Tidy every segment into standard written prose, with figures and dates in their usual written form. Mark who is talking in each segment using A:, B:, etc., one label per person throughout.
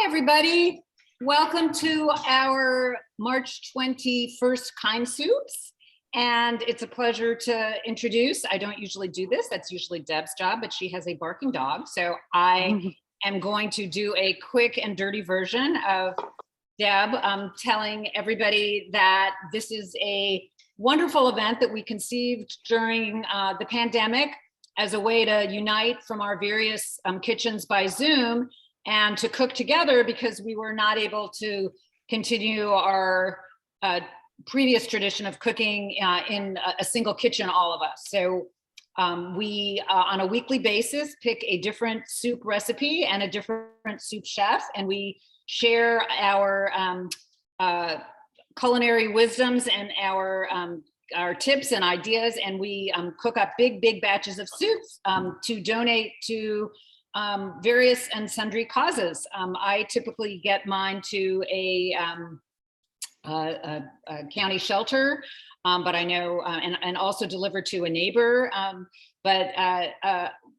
A: Everybody. Welcome to our March 21st KindSoups. And it's a pleasure to introduce, I don't usually do this, that's usually Deb's job, but she has a barking dog. So I am going to do a quick and dirty version of Deb telling everybody that this is a wonderful event that we conceived during the pandemic as a way to unite from our various kitchens by Zoom and to cook together because we were not able to continue our previous tradition of cooking in a single kitchen, all of us. So we, on a weekly basis, pick a different soup recipe and a different soup chef, and we share our culinary wisdoms and our tips and ideas, and we cook up big batches of soups to donate to various and sundry causes. I typically get mine to a county shelter, but I know, and also delivered to a neighbor.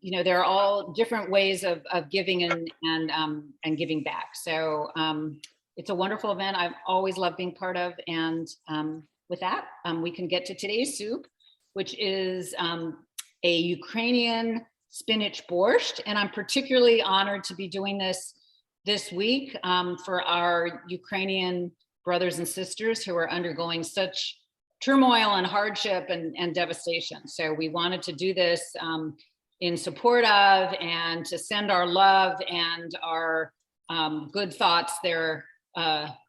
A: You know, there are all different ways of giving and giving back. So it's a wonderful event I've always loved being part of. And with that, we can get to today's soup, which is a Ukrainian spinach borscht. And I'm particularly honored to be doing this week for our Ukrainian brothers and sisters who are undergoing such turmoil and hardship and devastation. So we wanted to do this in support of and to send our love and our good thoughts their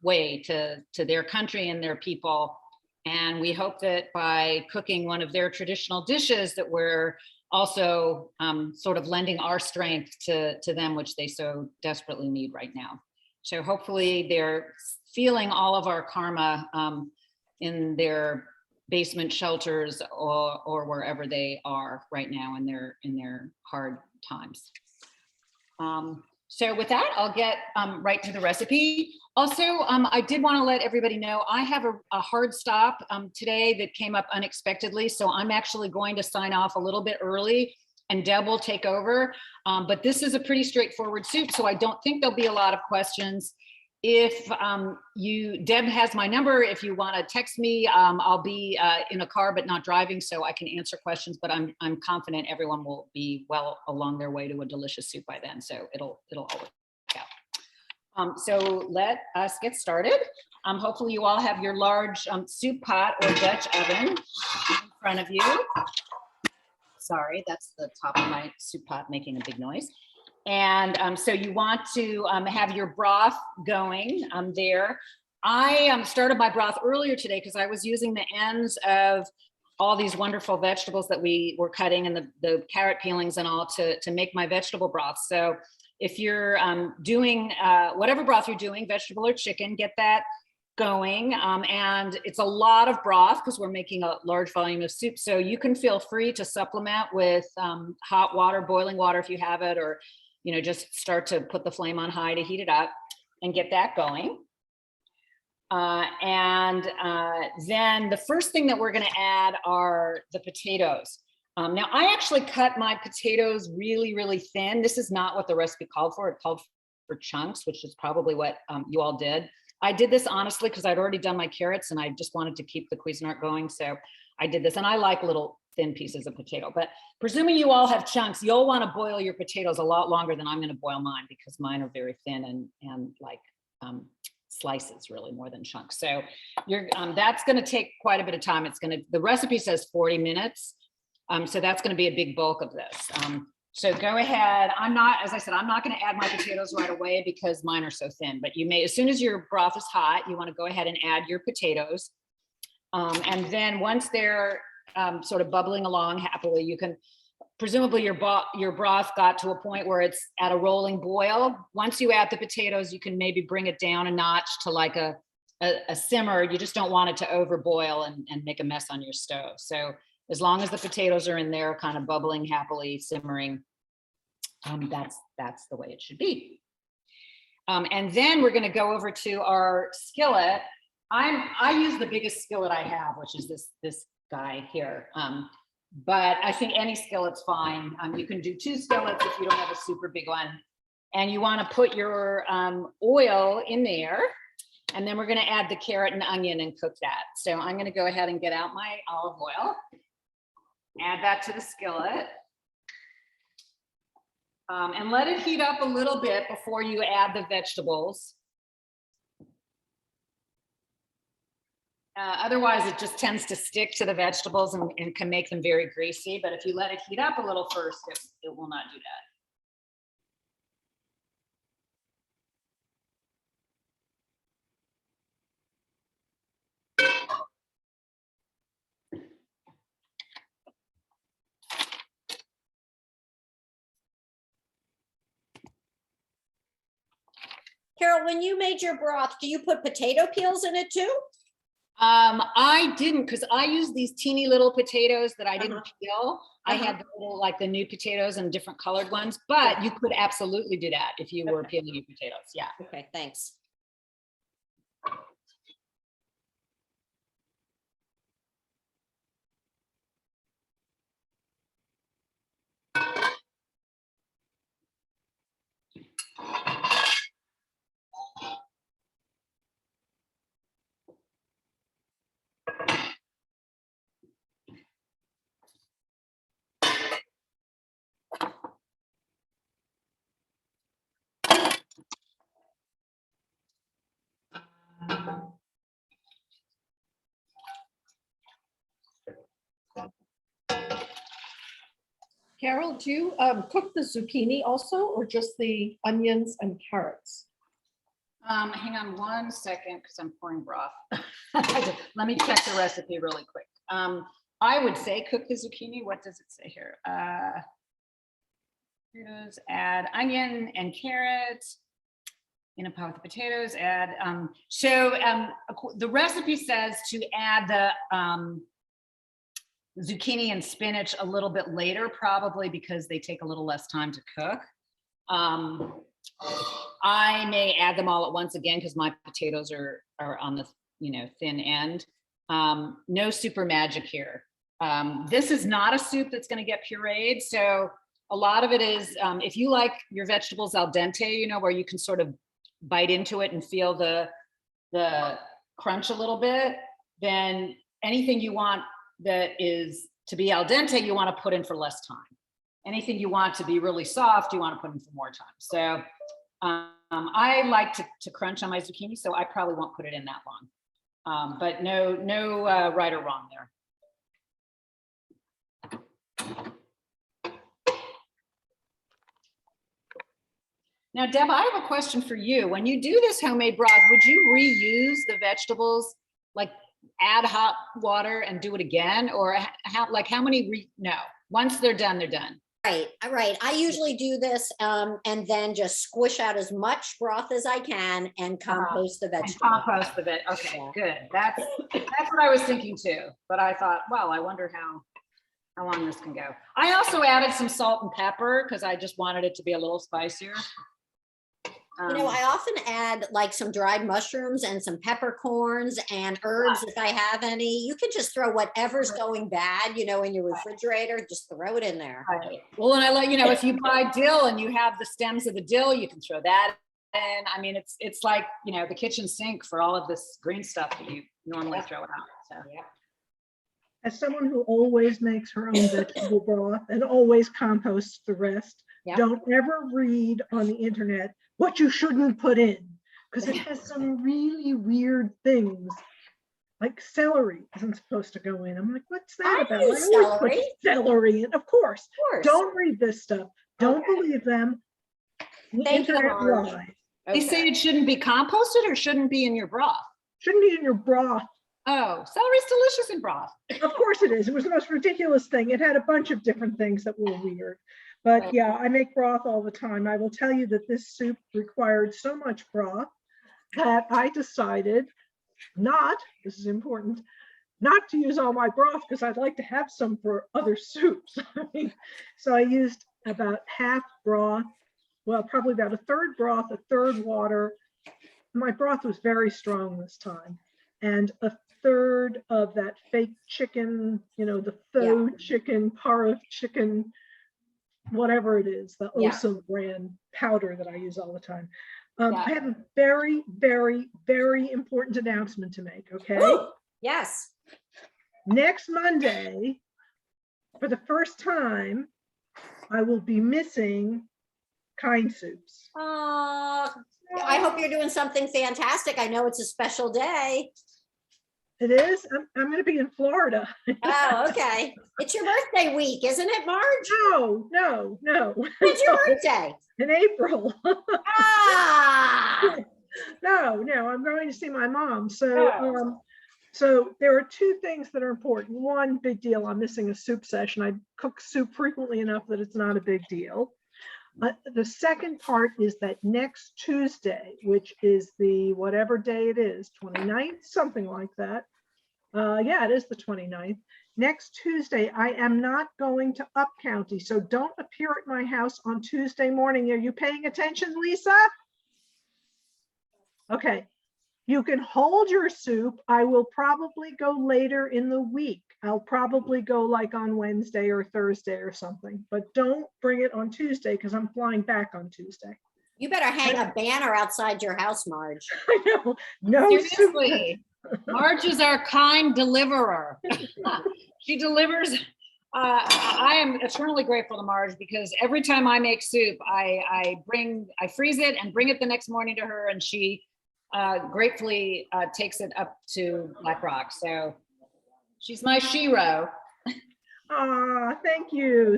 A: way to their country and their people. And we hope that by cooking one of their traditional dishes that we're also sort of lending our strength to them, which they so desperately need right now. So hopefully they're feeling all of our karma in their basement shelters or wherever they are right now in their hard times. So with that, I'll get right to the recipe. Also, I did want to let everybody know I have a hard stop today that came up unexpectedly. So I'm actually going to sign off a little bit early and Deb will take over. But this is a pretty straightforward soup, so I don't think there'll be a lot of questions. If Deb has my number, if you want to text me, I'll be in a car but not driving, so I can answer questions, but I'm confident everyone will be well along their way to a delicious soup by then, so it'll all work out. So let us get started. Hopefully you all have your large soup pot or Dutch oven in front of you. Sorry, that's the top of my soup pot making a big noise. And so you want to have your broth going there. I started my broth earlier today because I was using the ends of all these wonderful vegetables that we were cutting and the carrot peelings and all to make my vegetable broth. So if you're doing whatever broth you're doing, vegetable or chicken, get that going. And it's a lot of broth because we're making a large volume of soup. So you can feel free to supplement with hot water, boiling water if you have it, or you know, just start to put the flame on high to heat it up and get that going. Then the first thing that we're going to add are the potatoes. Now I actually cut my potatoes really thin. This is not what the recipe called for. It called for chunks, which is probably what you all did. I did this honestly because I'd already done my carrots and I just wanted to keep the Cuisinart going. So I did this, and I like little thin pieces of potato, but presuming you all have chunks, you'll want to boil your potatoes a lot longer than I'm going to boil mine because mine are very thin and like slices really more than chunks. So that's going to take quite a bit of time. The recipe says 40 minutes. So that's going to be a big bulk of this. So go ahead. As I said, I'm not going to add my potatoes right away because mine are so thin, but you may, as soon as your broth is hot, you want to go ahead and add your potatoes. And then once they're sort of bubbling along happily, you can, presumably your broth got to a point where it's at a rolling boil. Once you add the potatoes, you can maybe bring it down a notch to like a simmer. You just don't want it to overboil and make a mess on your stove. So as long as the potatoes are in there kind of bubbling happily, simmering, that's the way it should be. And then we're going to go over to our skillet. I use the biggest skillet I have, which is this guy here. But I think any skillet's fine. You can do 2 skillets if you don't have a super big one. And you want to put your oil in there. And then we're going to add the carrot and onion and cook that. So I'm going to go ahead and get out my olive oil, add that to the skillet, and let it heat up a little bit before you add the vegetables. Otherwise, it just tends to stick to the vegetables and can make them very greasy. But if you let it heat up a little first, it will not do that.
B: Carol, when you made your broth, do you put potato peels in it too?
A: I didn't, because I use these teeny little potatoes that I didn't peel. I had the little, like the new potatoes and different colored ones, but you could absolutely do that if you were peeling your potatoes. Yeah.
B: Okay, thanks.
C: Carol, do you cook the zucchini also, or just the onions and carrots?
A: Hang on one second, because I'm pouring broth. Let me check the recipe really quick. I would say cook the zucchini. What does it say here? Potatoes, add onion and carrots. In a pot with the potatoes, add. The recipe says to add the zucchini and spinach a little bit later, probably because they take a little less time to cook. I may add them all at once again because my potatoes are on the thin end. No super magic here. This is not a soup that's going to get pureed, so a lot of it is if you like your vegetables al dente, where you can sort of bite into it and feel the crunch a little bit, then anything you want that is to be al dente, you want to put in for less time. Anything you want to be really soft, you want to put in for more time. So I like to crunch on my zucchini, so I probably won't put it in that long. But no right or wrong there. Now, Deb, I have a question for you. When you do this homemade broth, would you reuse the vegetables, like add hot water and do it again? Or how many, no, once they're done, they're done.
B: Right. I usually do this and then just squish out as much broth as I can and compost the vegetables.
A: Compost the veg. Okay, yeah. Good. That's what I was thinking too. But I thought, well, I wonder how long this can go. I also added some salt and pepper because I just wanted it to be a little spicier.
B: I often add like some dried mushrooms and some peppercorns and herbs if I have any. You can just throw whatever's going bad, in your refrigerator, just throw it in there.
A: Right. Well, and I like, if you buy dill and you have the stems of the dill, you can throw that in. I mean, it's like, the kitchen sink for all of this green stuff that you normally throw out. So.
C: Yeah. As someone who always makes her own vegetable broth and always composts the rest, don't ever read on the internet what you shouldn't put in, because it has some really weird things, like celery isn't supposed to go in. I'm like, what's that about?
B: I always
C: put celery in. Of course. Don't read this stuff. Don't believe them. The internet lies.
A: They say it shouldn't be composted or shouldn't be in your broth.
C: Shouldn't be in your broth.
A: Oh, celery's delicious in broth.
C: Of course it is. It was the most ridiculous thing. It had a bunch of different things that were weird. But yeah, I make broth all the time. I will tell you that this soup required so much broth that I decided this is important, not to use all my broth because I'd like to have some for other soups. So I used about half broth, well, probably about a third broth, a third water. My broth was very strong this time. And a third of that fake chicken, the faux chicken, parve chicken whatever it is, the
B: Yeah.
C: Osum brand powder that I use all the time.
A: Yeah.
C: I have a very, very, very important announcement to make, okay?
B: Ooh, yes.
C: Next Monday, for the first time, I will be missing KindSoups.
B: I hope you're doing something fantastic. I know it's a special day.
C: It is? I'm going to be in Florida.
B: Oh, okay. It's your birthday week, isn't it, Marge?
C: No.
B: When's your birthday?
C: In April.
B: Ah,
C: No, I'm going to see my mom. So there are two things that are important. One, big deal, I'm missing a soup session. I cook soup frequently enough that it's not a big deal. The second part is that next Tuesday, which is the whatever day it is, 29th, something like that. Yeah, it is the 29th. Next Tuesday, I am not going to Up County, so don't appear at my house on Tuesday morning. Are you paying attention, Lisa? Okay. You can hold your soup. I will probably go later in the week. I'll probably go like on Wednesday or Thursday or something, but don't bring it on Tuesday because I'm flying back on Tuesday.
B: you better hang a banner outside your house, Marge.
C: I know. No soup.
A: Seriously, Marge is our kind deliverer. She delivers. I am eternally grateful to Marge because every time I make soup, I freeze it and bring it the next morning to her, and she gratefully takes it up to Black Rock. So she's my shero.
C: Thank you.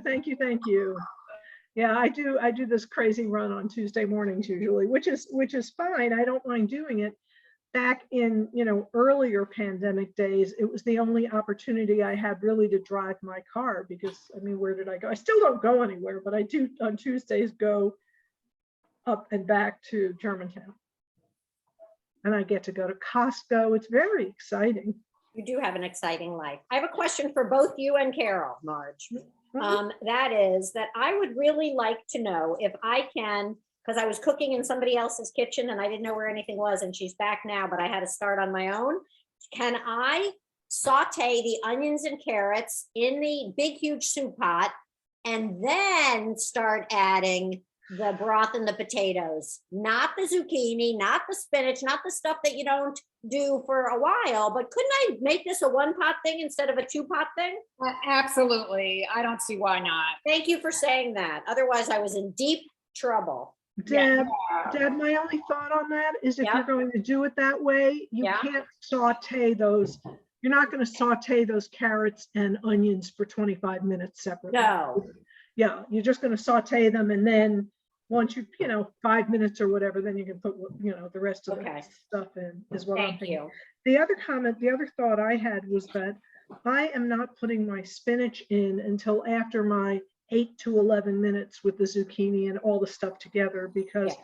C: Yeah, I do this crazy run on Tuesday mornings usually, which is fine. I don't mind doing it. Back in, earlier pandemic days, it was the only opportunity I had really to drive my car because, where did I go? I still don't go anywhere, but I do on Tuesdays go up and back to Germantown. And I get to go to Costco. It's very exciting.
B: You do have an exciting life. I have a question for both you and Carol, Marge. That is that I would really like to know if I can, because I was cooking in somebody else's kitchen and I didn't know where anything was, and she's back now, but I had to start on my own. Can I saute the onions and carrots in the big, huge soup pot and then start adding the broth and the potatoes, not the zucchini, not the spinach, not the stuff that you don't do for a while, but couldn't I make this a one pot thing instead of a two pot thing?
A: Absolutely. I don't see why not.
B: Thank you for saying that. Otherwise I was in deep trouble.
C: Deb, my only thought on that is if you're going to do it that way, you can't saute those. You're not going to saute those carrots and onions for 25 minutes separately.
B: No.
C: Yeah, you're just going to saute them, and then once 5 minutes or whatever, then you can put the rest of the stuff in. Is what I'm thinking. The other thought I had was that I am not putting my spinach in until after my 8 to 11 minutes with the zucchini and all the stuff together, because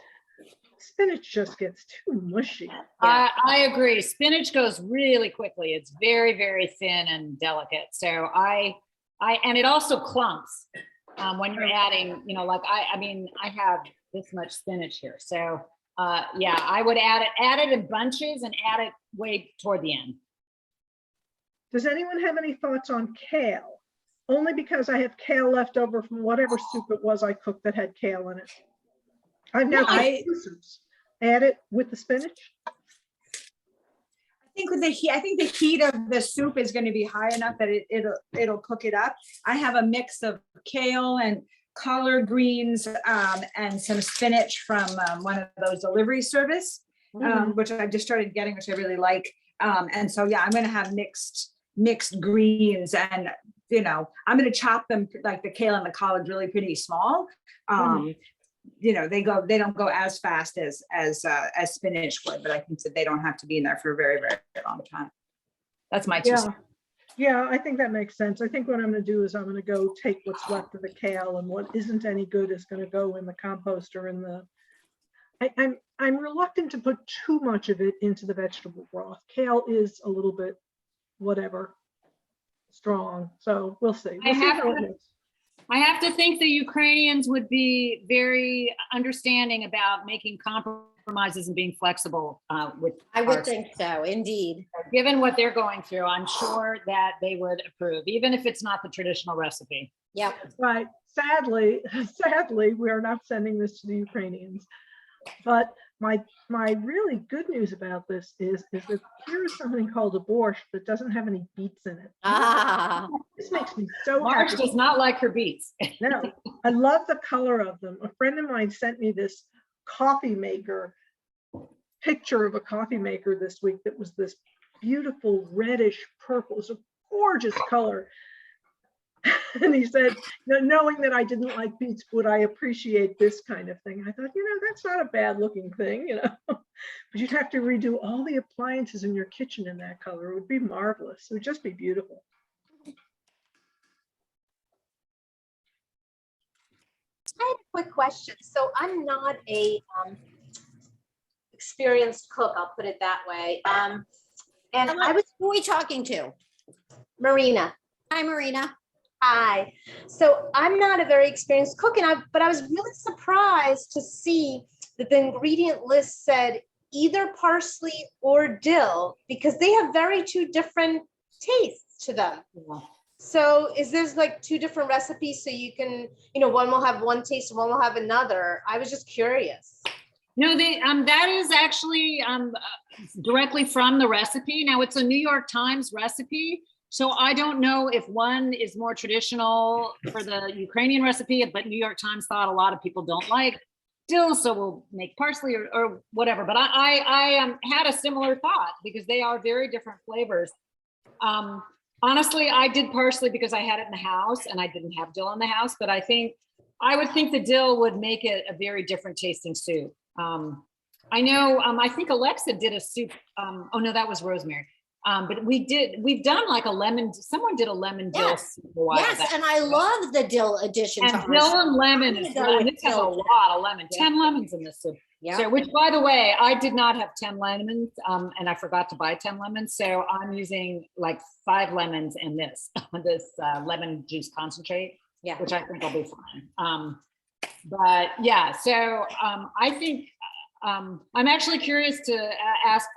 C: spinach just gets too mushy.
A: I agree. Spinach goes really quickly. It's very, very thin and delicate. So and it also clumps when you're adding, I have this much spinach here. So I would add it in bunches and add it way toward the end.
C: Does anyone have any thoughts on kale? Only because I have kale left over from whatever soup it was I cooked that had kale in it. I've now cooked 2 soups. Add it with the spinach.
D: I think the heat of the soup is going to be high enough that it'll cook it up. I have a mix of kale and collard greens and some spinach from one of those delivery service, which I just started getting, which I really like. And so I'm going to have mixed greens, and I'm going to chop them like the kale and the collard really pretty small. They don't go as fast as spinach would, but I think that they don't have to be in there for a very, very long time. That's my 2 cents.
C: Yeah, I think that makes sense. I think what I'm going to do is I'm going to go take what's left of the kale, and what isn't any good is going to go in the composter. I'm reluctant to put too much of it into the vegetable broth. Kale is a little bit whatever strong, so we'll see.
A: I have to think the Ukrainians would be very understanding about making compromises and being flexible with.
B: I would think so, indeed.
A: Given what they're going through, I'm sure that they would approve, even if it's not the traditional recipe.
B: Yep.
C: Right. sadly, we are not sending this to the Ukrainians. But my really good news about this is that here is something called a borscht that doesn't have any beets in it.
B: Ah,
C: This makes me so
A: Marge
C: happy.
A: does not like her beets.
C: No, I love the color of them. A friend of mine sent me this coffee maker, picture of a coffee maker this week that was this beautiful reddish purple. It's a gorgeous color. And he said, knowing that I didn't like beets, would I appreciate this kind of thing? I thought, that's not a bad looking thing, but you'd have to redo all the appliances in your kitchen in that color. It would be marvelous. It would just be beautiful.
E: I have a quick question. So I'm not a experienced cook, I'll put it that way. And I was
B: who are we talking to?
E: Marina.
B: Hi, Marina.
E: Hi. So I'm not a very experienced cook, but I was really surprised to see that the ingredient list said either parsley or dill, because they have two different tastes to them.
A: Yeah.
E: So is there's like two different recipes, so you can, one will have one taste and one will have another? I was just curious.
A: No, that is actually directly from the recipe. Now it's a New York Times recipe, so I don't know if one is more traditional for the Ukrainian recipe, but New York Times thought a lot of people don't like dill, so we'll make parsley or whatever. But I had a similar thought because they are very different flavors. Honestly, I did parsley because I had it in the house and I didn't have dill in the house, but I would think the dill would make it a very different tasting soup. I know, I think Alexa did a soup. Oh no, that was rosemary. But we've done like someone did a lemon dill soup a while
B: Yes,
E: back.
B: and I love the dill addition.
A: And
B: to our
A: dill
B: soup.
A: and lemon is
B: Go with
A: this has a
B: dill.
A: lot of lemon, 10 lemons in this soup.
B: Yeah.
A: So, which by the way, I did not have 10 lemons and I forgot to buy 10 lemons. So I'm using like 5 lemons in this lemon juice concentrate,
B: Yeah.
A: which I think will be fine. But yeah, so I think I'm actually curious to ask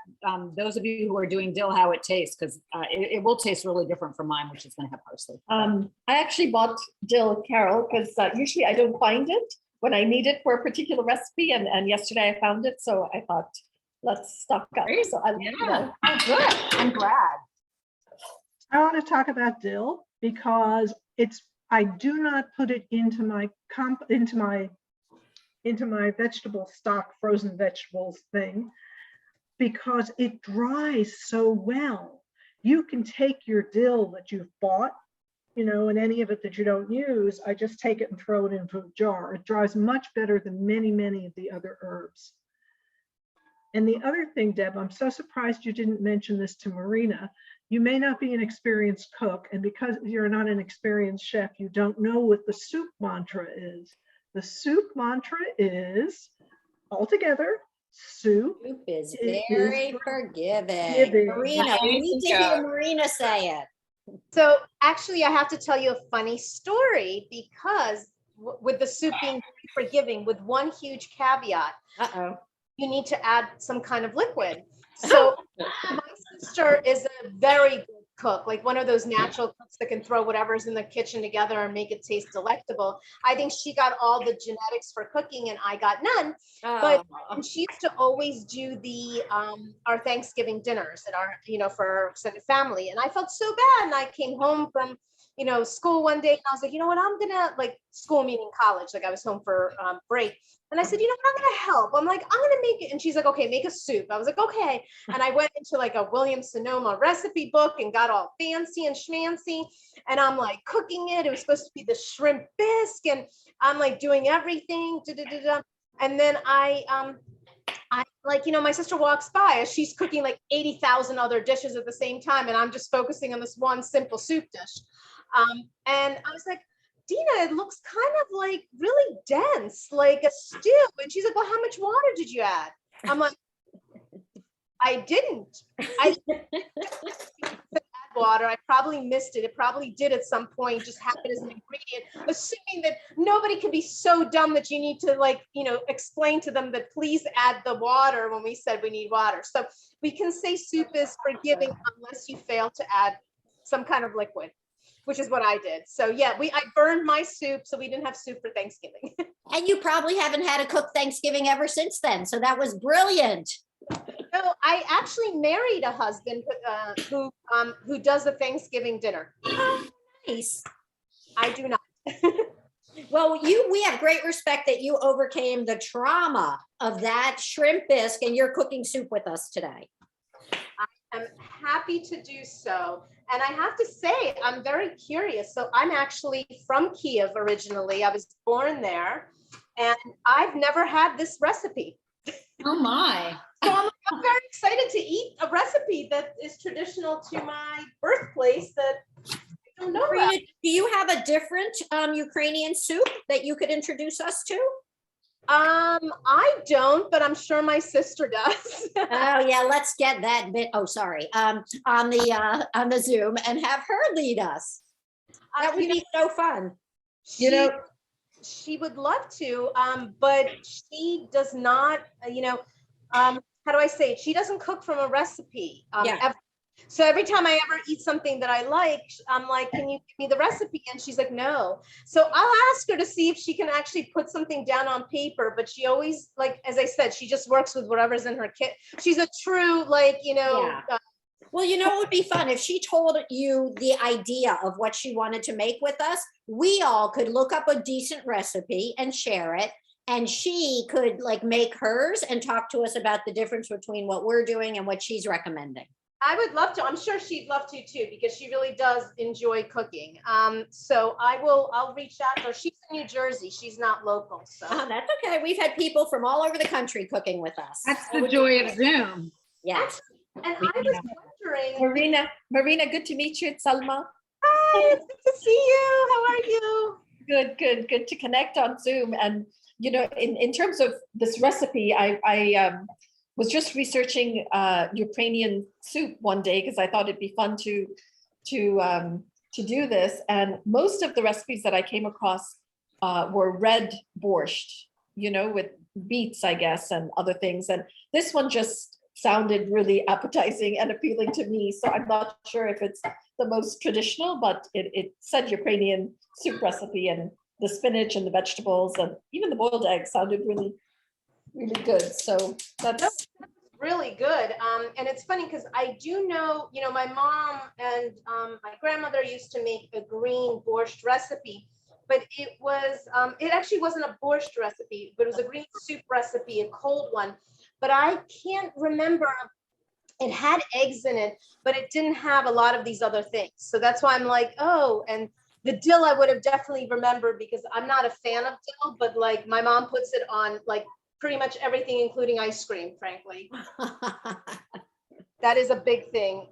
A: those of you who are doing dill how it tastes, because it will taste really different from mine, which is going to have parsley.
F: I actually bought dill, Carol, because usually I don't find it when I need it for a particular recipe, and yesterday I found it, so I thought, let's stock up. So
A: Yeah. Oh, good. I'm glad.
C: I want to talk about dill because I do not put it into my vegetable stock, frozen vegetables thing, because it dries so well. You can take your dill that you've bought, and any of it that you don't use, I just take it and throw it into a jar. It dries much better than many, many of the other herbs. And the other thing, Deb, I'm so surprised you didn't mention this to Marina. You may not be an experienced cook, and because you're not an experienced chef, you don't know what the soup mantra is. The soup mantra is, altogether, soup
B: Soup is
C: is
B: very forgiving.
C: forgiving.
B: Marina, we need to hear Marina say it.
E: So actually, I have to tell you a funny story, because with the soup being forgiving, with one huge caveat,
B: Uh-oh.
E: you need to add some kind of liquid. So my sister is a very good cook, like one of those natural cooks that can throw whatever's in the kitchen together and make it taste delectable. I think she got all the genetics for cooking and I got none. But and she used to always do the our Thanksgiving dinners at our, for our extended family. And I felt so bad. And I came home from, school one day and I was like, I'm gonna, like, school meaning college, like I was home for break. And I said, I'm gonna help. I'm like, I'm gonna make it. And she's like, okay, make a soup. I was like, okay. And I went into like a Williams Sonoma recipe book and got all fancy and schmancy. And I'm like cooking it. It was supposed to be the shrimp bisque. And I'm like doing everything. And then I like, my sister walks by as she's cooking like 80,000 other dishes at the same time. And I'm just focusing on this one simple soup dish. And I was like, Dina, it looks kind of like really dense, like a stew. And she's like, well, how much water did you add? I'm like, I didn't. I add water. I probably missed it. It probably did at some point, just happen as an ingredient, assuming that nobody can be so dumb that you need to, like, explain to them that please add the water when we said we need water. So we can say soup is forgiving unless you fail to add some kind of liquid. which is what I did. So yeah, I burned my soup, so we didn't have soup for Thanksgiving.
B: And you probably haven't had a cooked Thanksgiving ever since then. So that was brilliant.
E: No, I actually married a husband who does a Thanksgiving dinner.
B: Nice.
E: I do not.
B: Well, we have great respect that you overcame the trauma of that shrimp bisque and you're cooking soup with us today.
E: I'm happy to do so. And I have to say, I'm very curious. So I'm actually from Kiev originally. I was born there and I've never had this recipe.
A: Oh my.
E: So I'm very excited to eat a recipe that is traditional to my birthplace that I don't know about.
B: Marina, do you have a different Ukrainian soup that you could introduce us to?
E: I don't, but I'm sure my sister does.
B: Oh yeah, let's get that bit. Oh, sorry. On the Zoom and have her lead us. That would be so fun.
E: She would love to, but she does not, how do I say it? She doesn't cook from a recipe. Ever. So every time I ever eat something that I like, I'm like, can you give me the recipe? And she's like, no. So I'll ask her to see if she can actually put something down on paper, but she always, like, as I said, she just works with whatever's in her kit. She's a true,
B: Well, it would be fun if she told you the idea of what she wanted to make with us. We all could look up a decent recipe and share it. And she could make hers and talk to us about the difference between what we're doing and what she's recommending.
E: I would love to. I'm sure she'd love to too, because she really does enjoy cooking. So I'll reach out to her. She's in New Jersey. She's not local. So
B: that's okay. We've had people from all over the country cooking with us.
A: That's the joy of Zoom.
B: Yes.
E: And I was wondering.
F: Marina, good to meet you. It's Salma.
E: Hi, it's good to see you. How are you?
F: Good to connect on Zoom. And in terms of this recipe, I was just researching Ukrainian soup one day because I thought it'd be fun to do this. And most of the recipes that I came across were red borscht, with beets, I guess, and other things. And this one just sounded really appetizing and appealing to me. So I'm not sure if it's the most traditional, but it said Ukrainian soup recipe, and the spinach and the vegetables and even the boiled eggs sounded really, really good. So that's
E: really good. And it's funny because I do know, my mom and my grandmother used to make a green borscht recipe, but it actually wasn't a borscht recipe, but it was a green soup recipe, a cold one. But I can't remember. It had eggs in it, but it didn't have a lot of these other things. So that's why I'm like, oh, and the dill I would have definitely remembered because I'm not a fan of dill, but my mom puts it on pretty much everything, including ice cream, frankly. That is a big thing.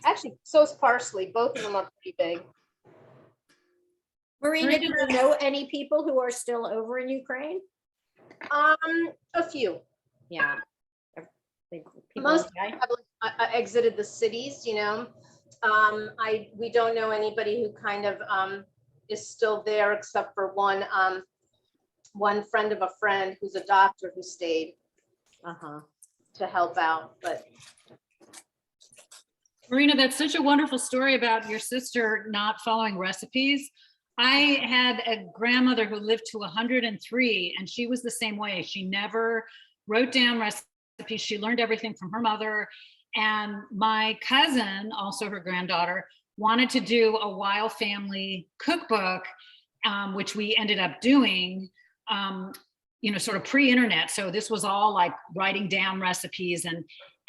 E: Actually, so is parsley. Both of them are pretty big.
B: Marina, do you know any people who are still over in Ukraine?
E: A few.
B: Yeah.
E: Most have exited the cities, we don't know anybody who kind of is still there except for one friend of a friend who's a doctor who stayed to help out. But
A: Marina, that's such a wonderful story about your sister not following recipes. I had a grandmother who lived to 103, and she was the same way. She never wrote down recipes. She learned everything from her mother. And my cousin, also her granddaughter, wanted to do a Weil family cookbook, which we ended up doing, sort of pre-internet. So this was all writing down recipes.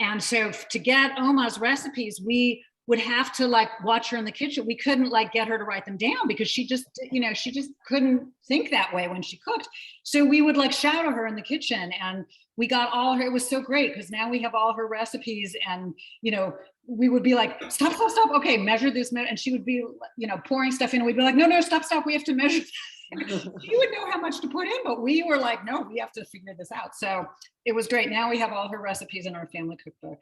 A: And so to get Oma's recipes, we would have to watch her in the kitchen. We couldn't get her to write them down because she just couldn't think that way when she cooked. So we would shout at her in the kitchen, and we got all her, it was so great because now we have all her recipes, and, we would be like, stop. Okay, measure this. And she would be, pouring stuff in, and we'd be like, no, stop. We have to measure. She would know how much to put in, but we were like, no, we have to figure this out. So it was great. Now we have all her recipes in our family cookbook.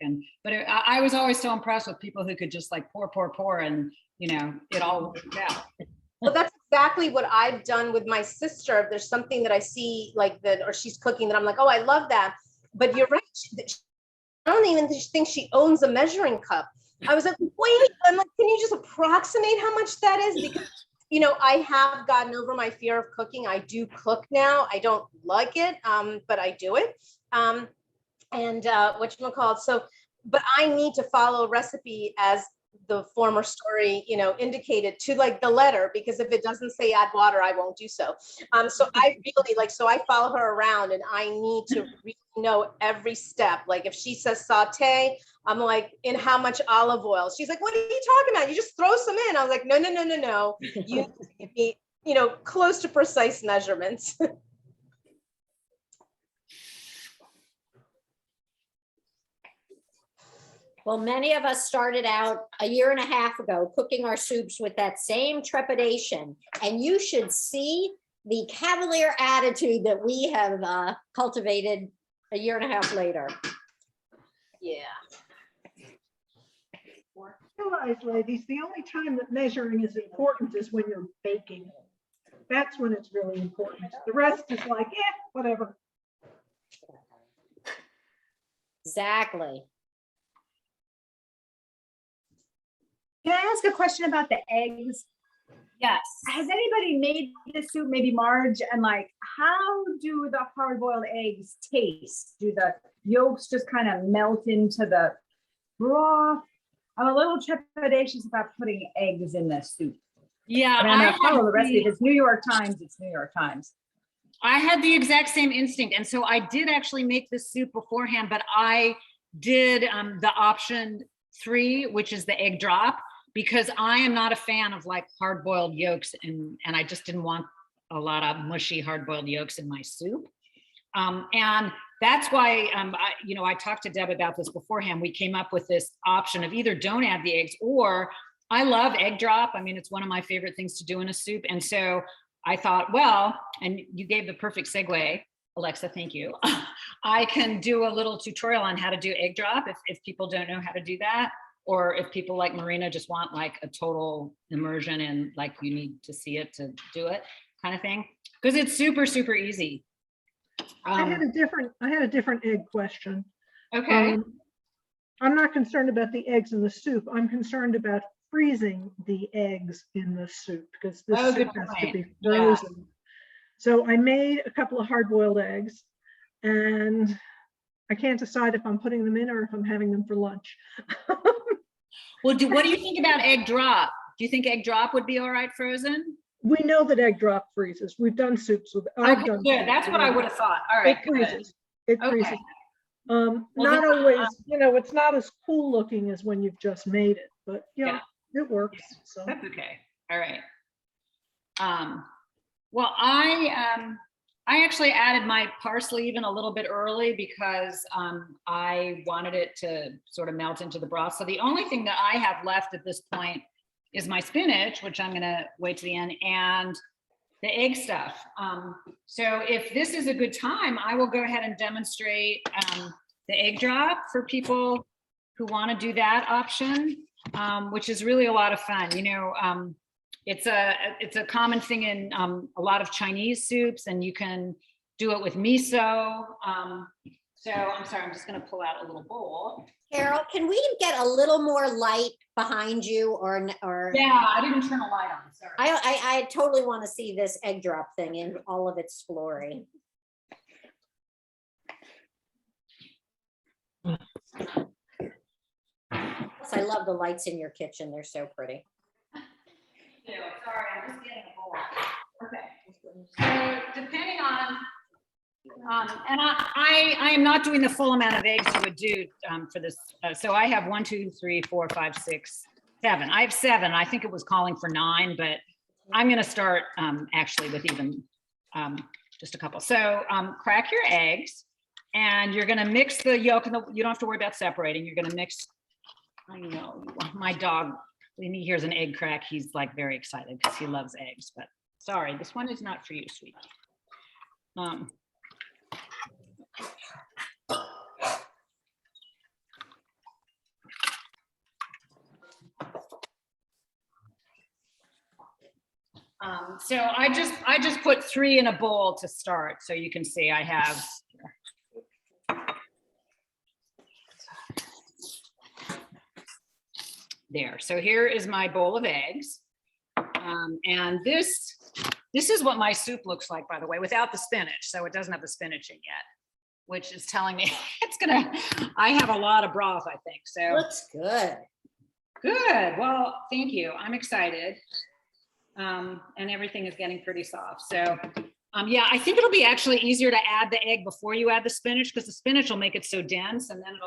A: I was always so impressed with people who could just pour and, it all worked out.
E: Well, that's exactly what I've done with my sister. If there's something that I see that, or she's cooking that I'm like, oh, I love that. But you're right. I don't even think she owns a measuring cup. I was like, wait, I'm like, can you just approximate how much that is? Because, you know, I have gotten over my fear of cooking. I do cook now. I don't like it, but I do it. And whatchamacallit, so, but I need to follow a recipe as the former story, you know, indicated to like the letter, because if it doesn't say add water, I won't do so. So I really like, so I follow her around and I need to really know every step. Like if she says saute, I'm like, in how much olive oil? She's like, what are you talking about? You just throw some in. I was like, no, no, no, no, no. You need to give me, you know, close to precise measurements.
B: Well, many of us started out a year and a half ago cooking our soups with that same trepidation. And you should see the cavalier attitude that we have cultivated a year and a half later.
E: Yeah.
C: Realize, ladies, the only time that measuring is important is when you're baking. That's when it's really important. The rest is like, whatever.
B: Exactly.
D: Can I ask a question about the eggs?
A: Yes.
D: Has anybody made this soup, maybe Marge, and like, how do the hard-boiled eggs taste? Do the yolks just kind of melt into the broth? I'm a little trepidatious about putting eggs in this soup.
A: Yeah,
D: I mean, I'm gonna follow the recipe. If it's New York Times, it's New York Times.
A: I had the exact same instinct. And so I did actually make this soup beforehand, but I did the option 3, which is the egg drop, because I am not a fan of like hard boiled yolks, and I just didn't want a lot of mushy hard boiled yolks in my soup. And that's why, I talked to Deb about this beforehand. We came up with this option of either don't add the eggs, or I love egg drop. I mean, it's one of my favorite things to do in a soup. And so I thought, well, and you gave the perfect segue, Alexa, thank you. I can do a little tutorial on how to do egg drop if people don't know how to do that, or if people like Marina just want like a total immersion and like you need to see it to do it kind of thing, because it's super, super easy.
C: I had a different egg question.
A: Okay.
C: I'm not concerned about the eggs in the soup. I'm concerned about freezing the eggs in the soup, because this soup has to be frozen. Yeah. So I made a couple of hard-boiled eggs, and I can't decide if I'm putting them in or if I'm having them for lunch.
A: Well, what do you think about egg drop? Do you think egg drop would be all right frozen?
C: We know that egg drop freezes. We've done soups with. I've done.
A: Good. That's what I would have thought. All right.
C: It freezes. It freezes. Not always. It's not as cool looking as when you've just made it, but yeah, it works. So
A: that's okay. All right. Well, I actually added my parsley even a little bit early because I wanted it to sort of melt into the broth. So the only thing that I have left at this point is my spinach, which I'm gonna wait to the end, and the egg stuff. So if this is a good time, I will go ahead and demonstrate the egg drop for people who want to do that option, which is really a lot of fun. It's a common thing in a lot of Chinese soups, and you can do it with miso. So I'm sorry, I'm just going to pull out a little bowl.
B: Carol, can we get a little more light behind you, or?
A: Yeah, I didn't turn a light on. Sorry.
B: I totally want to see this egg drop thing in all of its glory. I love the lights in your kitchen. They're so pretty.
A: Sorry, I'm just getting a bowl. Okay. So depending on, and I am not doing the full amount of eggs you would do for this. So I have 1, 2, 3, 4, 5, 6, 7. I have 7. I think it was calling for 9, but I'm going to start actually with even just a couple. So crack your eggs, and you're going to mix the yolk, and you don't have to worry about separating. You're going to mix. I know my dog, when he hears an egg crack, he's like very excited because he loves eggs, but sorry, this one is not for you, sweetie. So I just put 3 in a bowl to start, so you can see I have. there. So here is my bowl of eggs. And this is what my soup looks like, by the way, without the spinach. So it doesn't have the spinach in yet, which is telling me I have a lot of broth, I think. So
B: Looks good.
A: good. Well, thank you. I'm excited. And everything is getting pretty soft. So yeah, I think it'll be actually easier to add the egg before you add the spinach, because the spinach will make it so dense, and then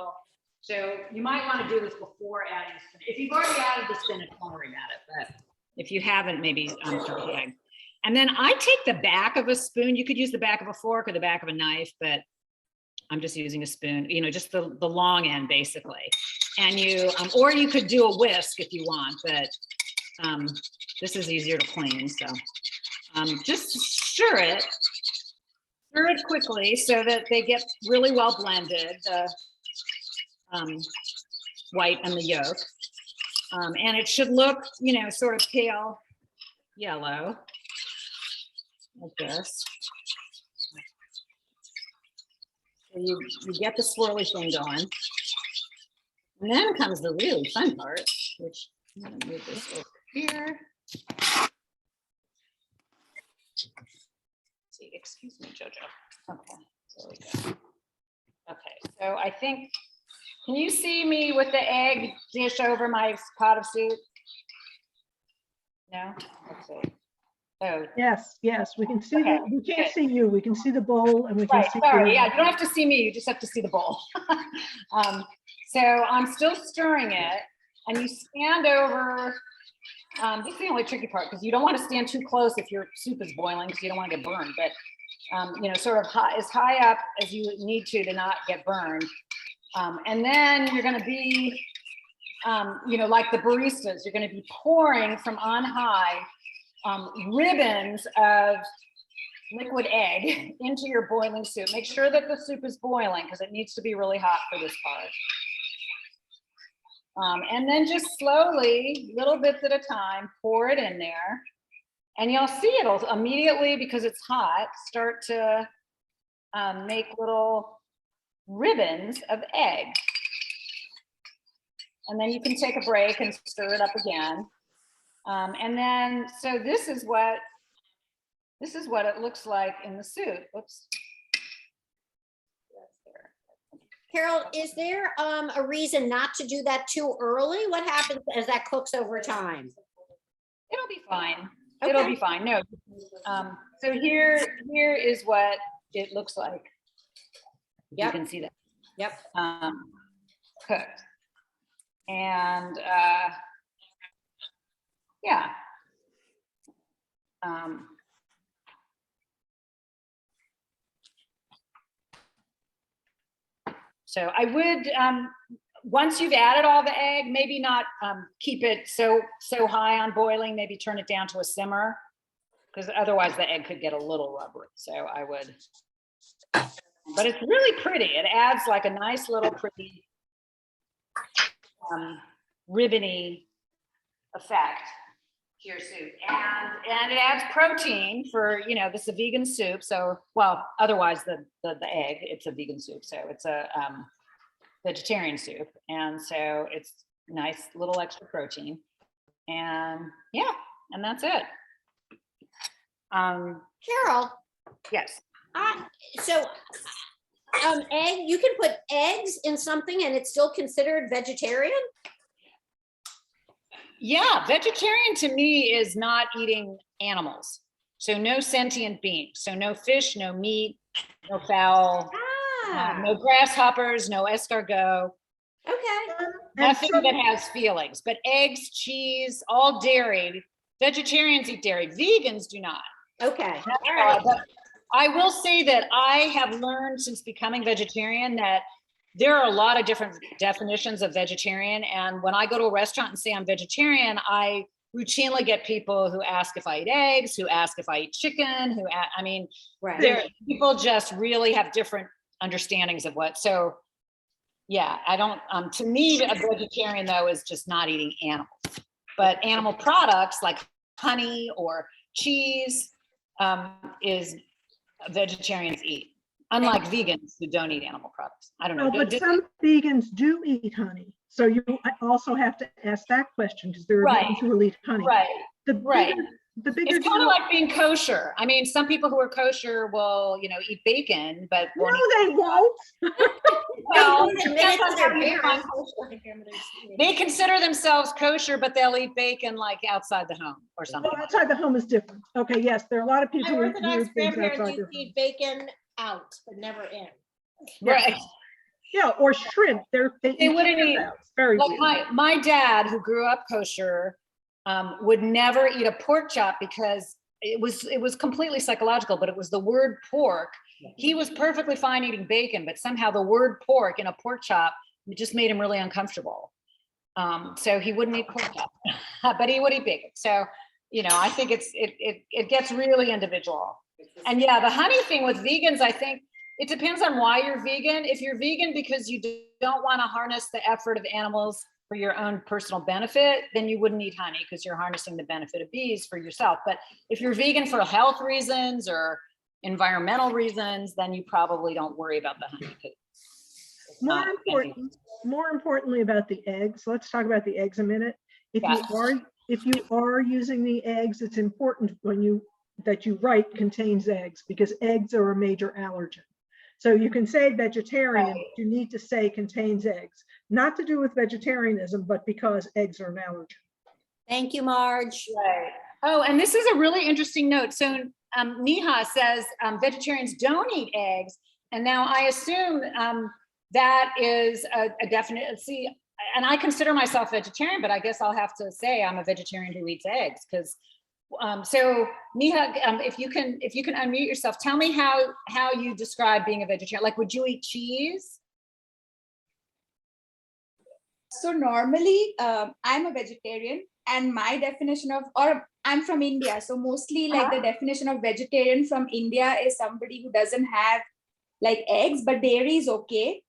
A: so you might want to do this before adding the spinach. If you've already added the spinach, don't worry about it. But if you haven't, maybe start the egg. And then I take the back of a spoon. You could use the back of a fork or the back of a knife, but I'm just using a spoon, just the long end basically. And you, or you could do a whisk if you want, but this is easier to clean. So just stir it quickly so that they get really well blended, the white and the yolk. And it should look, sort of pale yellow, like this. So you get the swirly thing going. And then comes the really fun part, which I'm gonna move this over here. See, excuse me, Jojo. Okay, there we go. Okay, so I think, can you see me with the egg dish over my pot of soup? No? Let's see. Oh,
C: Yes, we can see
A: Okay,
C: we can't
A: good.
C: see you. We can see the bowl and we can
A: right,
C: see.
A: sorry, yeah, you don't have to see me, you just have to see the bowl. So I'm still stirring it, and you stand over, this is the only tricky part, because you don't want to stand too close if your soup is boiling, because you don't want to get burned, but sort of as high up as you need to not get burned. And then you're going to be, like the baristas, you're going to be pouring from on high ribbons of liquid egg into your boiling soup. Make sure that the soup is boiling, because it needs to be really hot for this part. And then just slowly, little bits at a time, pour it in there. And you'll see it'll immediately, because it's hot, start to make little ribbons of egg. And then you can take a break and stir it up again. And then, so this is what it looks like in the soup. Oops.
B: Carol, is there a reason not to do that too early? What happens as that cooks over time?
A: It'll be fine.
B: Okay.
A: It'll be fine. No. So here is what it looks like.
B: Yep.
A: You can see that.
B: Yep.
A: Cooked. And yeah. So I would, once you've added all the egg, maybe not keep it so high on boiling, maybe turn it down to a simmer, because otherwise the egg could get a little rubbery. So I would, but it's really pretty. It adds like a nice little pretty ribbony effect to your soup. And it adds protein for, this is a vegan soup. So, well, otherwise the egg, it's a vegan soup. So it's a vegetarian soup. And so it's nice little extra protein. And yeah, and that's it.
B: Carol,
A: Yes.
B: Egg, you can put eggs in something and it's still considered vegetarian?
A: Yeah, vegetarian to me is not eating animals. So no sentient beings. So no fish, no meat, no fowl, no grasshoppers, no escargot.
B: Okay.
A: Nothing that has feelings. But eggs, cheese, all dairy. Vegetarians eat dairy. Vegans do not.
B: Okay. All right.
A: But I will say that I have learned since becoming vegetarian that there are a lot of different definitions of vegetarian. And when I go to a restaurant and say I'm vegetarian, I routinely get people who ask if I eat eggs, who ask if I eat chicken,
B: Right.
A: People just really have different understandings of what. So yeah, I don't, to me, a vegetarian though is just not eating animals. But animal products like honey or cheese is vegetarians eat. Unlike vegans who don't eat animal products. I don't know.
C: Well, but some vegans do eat honey. So you also have to ask that question because there are
A: Right.
C: vegans who will eat honey.
A: Right.
C: The
A: Right.
C: bigger
A: It's kind
C: deal-
A: of like being kosher. I mean, some people who are kosher will, eat bacon, but
C: No,
A: won't eat-
C: they won't.
A: well,
B: They
A: it
B: won't
A: depends
B: admit
A: on
B: it to
A: how
B: their
A: you
B: parents.
A: define kosher. They consider themselves kosher, but they'll eat bacon like outside the home or something.
C: Well, outside the home is different. Okay, yes, there are a lot of people
B: My
C: who eat
B: Orthodox
C: weird things
B: grandparents
C: outside
B: used
C: their
B: to
C: home.
B: eat bacon out, but never in.
A: Right.
C: Yeah, or shrimp. They
A: They
C: eat
A: wouldn't
C: shrimp
A: eat-
C: out. It's very
A: Like
C: weird.
A: my dad, who grew up kosher, would never eat a pork chop because it was completely psychological, but it was the word pork. He was perfectly fine eating bacon, but somehow the word pork in a pork chop just made him really uncomfortable. So he wouldn't eat pork chop, but he would eat bacon. So, I think it gets really individual. And yeah, the honey thing with vegans, I think it depends on why you're vegan. If you're vegan because you don't want to harness the effort of animals for your own personal benefit, then you wouldn't eat honey because you're harnessing the benefit of bees for yourself. But if you're vegan for health reasons or environmental reasons, then you probably don't worry about the honey.
C: More importantly about the eggs, let's talk about the eggs a minute. If
A: Yeah.
C: you are using the eggs, it's important that you write contains eggs because eggs are a major allergen. So you can say vegetarian,
A: Right.
C: but you need to say contains eggs, not to do with vegetarianism, but because eggs are an allergen.
B: Thank you, Marge.
A: Right. Oh, and this is a really interesting note. So Neha says vegetarians don't eat eggs. And now I assume that is a definite, see, and I consider myself vegetarian, but I guess I'll have to say I'm a vegetarian who eats eggs because so Neha, if you can unmute yourself, tell me how you describe being a vegetarian. Like, would you eat cheese?
G: So normally, I'm a vegetarian, and my definition of, or I'm from India, so mostly like the definition of vegetarian from India is somebody who doesn't have like eggs, but dairy is okay.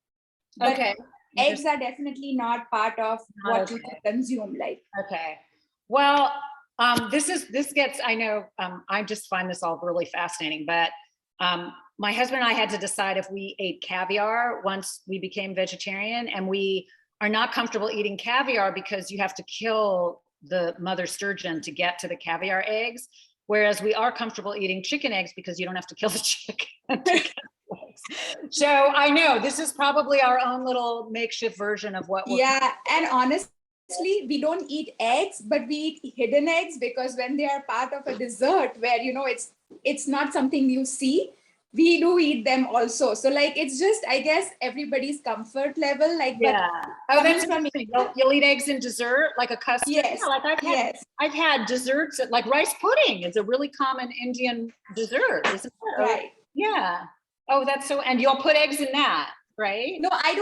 G: But
A: Okay.
G: eggs are definitely not part of
A: Not
G: what
A: okay.
G: you can consume. Like,
A: Okay. Well, this gets, I know, I just find this all really fascinating, but my husband and I had to decide if we ate caviar once we became vegetarian, and we are not comfortable eating caviar because you have to kill the mother sturgeon to get to the caviar eggs. Whereas we are comfortable eating chicken eggs because you don't have to kill the chicken. So I know this is probably our own little makeshift version of what we're
G: yeah, and honestly, we don't eat eggs, but we eat hidden eggs because when they are part of a dessert where it's not something you see, we do eat them also. So like it's just, I guess, everybody's comfort level. Like,
A: yeah.
G: but
A: Oh, that's
G: coming from
A: interesting. You'll eat eggs in dessert, like a custard.
G: Yes.
A: Yeah, like
G: yes,
A: I've had desserts like rice pudding is a really common Indian dessert, isn't it?
G: right.
A: Yeah. Oh, that's so, and you'll put eggs in that, right?
G: No, I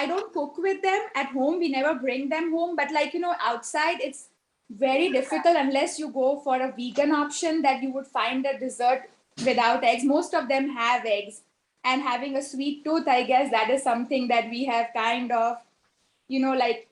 G: don't cook with them at home. We never bring them home. But like, outside it's very difficult unless you go for a vegan option that you would find a dessert without eggs. Most of them have eggs. And having a sweet tooth, I guess that is something that we have kind of, like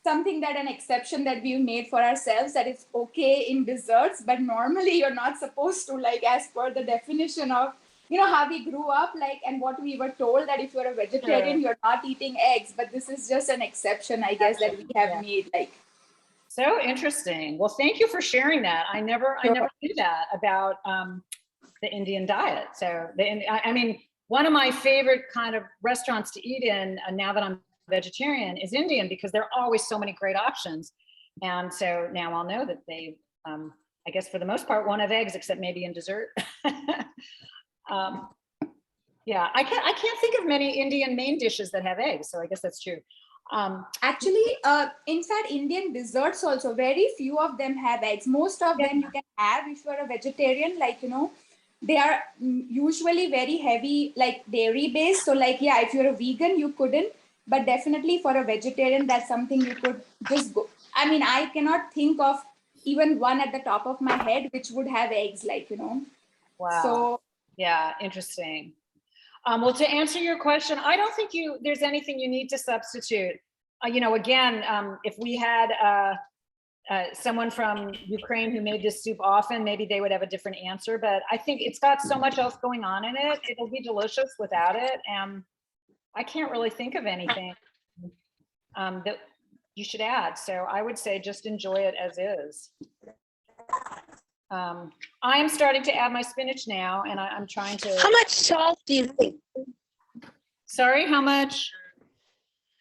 G: something that an exception that we've made for ourselves, that it's okay in desserts, but normally you're not supposed to, like as per the definition of how we grew up, like, and what we were told, that if you're a vegetarian, you're not eating eggs. But this is just an exception, I guess, that we have made. Like,
A: so interesting. Well, thank you for sharing that. I never knew that about the Indian diet. So I mean, one of my favorite kind of restaurants to eat in now that I'm vegetarian is Indian, because there are always so many great options. And so now I'll know that they, I guess for the most part, won't have eggs, except maybe in dessert. Yeah, I can't think of many Indian main dishes that have eggs, so I guess that's true.
G: actually, in fact, Indian desserts also, very few of them have eggs. Most of them you can have if you're a vegetarian, like, they are usually very heavy, like dairy based. So like, yeah, if you're a vegan, you couldn't, but definitely for a vegetarian, that's something you could just go. I mean, I cannot think of even one at the top of my head which would have eggs, like,
A: Wow.
G: So
A: yeah, interesting. Well, to answer your question, I don't think there's anything you need to substitute. Again, if we had someone from Ukraine who made this soup often, maybe they would have a different answer, but I think it's got so much else going on in it. It'll be delicious without it. And I can't really think of anything that you should add. So I would say just enjoy it as is. I am starting to add my spinach now, and I'm trying to.
H: How much salt do you think?
A: Sorry, how much?